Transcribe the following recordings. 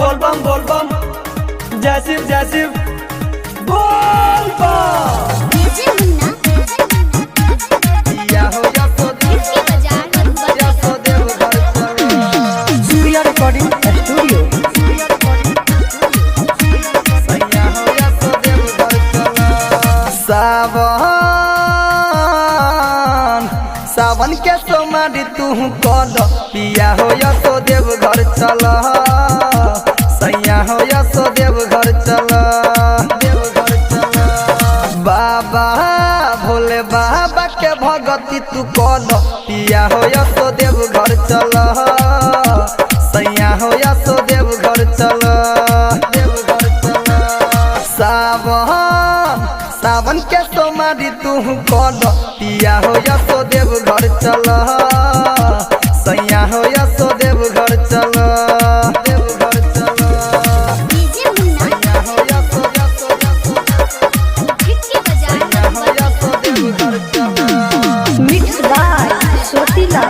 बोल बम जय शिव बोल बम। डीजे मुन्ना या हो या तो इसकी बाजार या तो देव घर चलो सूर्या रिकॉर्डिंग स्टूडियो। सैया हो या तो देव घर चलो। सावन के सोमारी तू कल पिया हो या तो देव घर चल। सैया हो या तो देव घर चल। बाबा भोले बाबा के भगती तू कल पिया हो या तो देव घर चल। सैया हो या तो देव घर चल। सावन के सोमारी तू कल पिया हो या तो देव घर चल। सैया हो या तो देव घर चल। देव घर चल। डीजे मुन्ना सैया हो या तो इसकी बाजार हो या तो देव घर चल। मिक्स बाय सोतीला।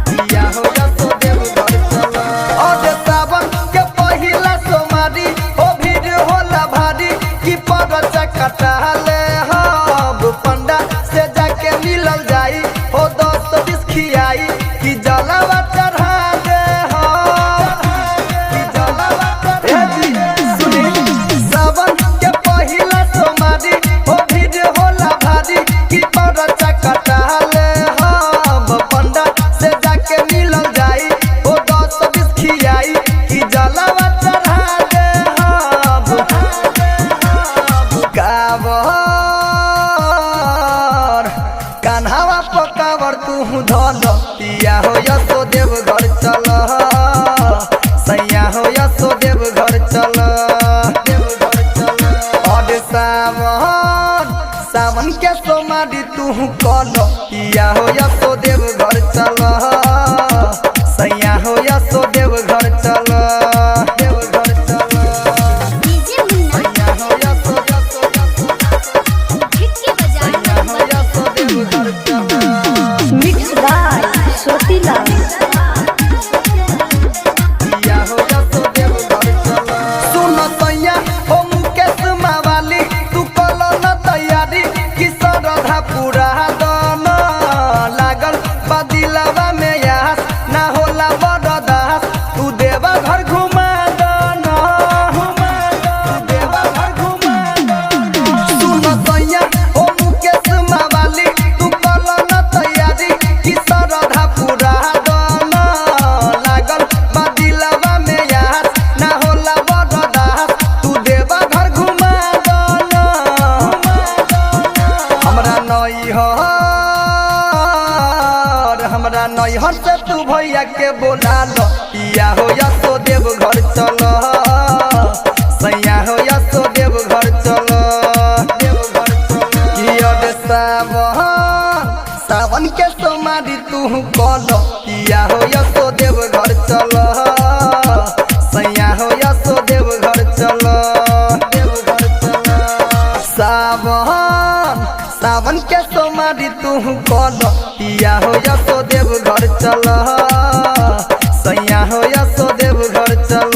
पिया हो या तो देव घर चल। और सावन के पहिला सोमारी ओ भीड़ होला भारी की पर चकटाले हम पंडा से जाके मिलल जाई ओ दोस्त बिस खियाई की जलवा चढ़ा दे हम की जलवा चढ़ा दे। सुनी सावन के पहिला सोमारी ओ भीड़ होला भारी की पर चकटाले हम पंडा से जाके मिलल जाई ओ दोस्त बिस खियाई की जलवा चढ़ा दे हम। कावर कान्हावा पकावर तू धल पिया हो या तो देव घर चल। सैया हो या तो देव घर चल। और सावन के सोमारी तू कल पिया हो या तो देव घर चल। सैया हो या तो देव घर चल। देव घर चल। डीजे मुन्ना सैया हो या तो इसकी बाजार हो या तो देव घर चल। मिक्स बाय सोतीला। पिया हो या तो देव घर चल। सुन सैया हो मुकेश मावाली तू कल न तैयारी कि सरधा पूरा दन लागल बदिलवा में यास ना होला बरदास तू देवा घर घुमा दन तू देवा घर घुमा दन। सुन सैया हो मुकेश मावाली तू कल न तैयारी कि सरधा पूरा दन लागल बदिलवा में यास ना होला बरदास तू देवा घर घुमा दन। हमरा नैहर से तू भैया के बोला लो पिया हो या तो देव घर चल। सैया हो या तो देव घर चल। देव घर चल। सावन के सोमारी तू कल पिया हो या तो देव घर चल। सैया हो या तो देव घर चल। देव घर चल। सावन के सोमारी तू कल पिया हो या तो देव घर चल। सैया हो या तो देव घर चल।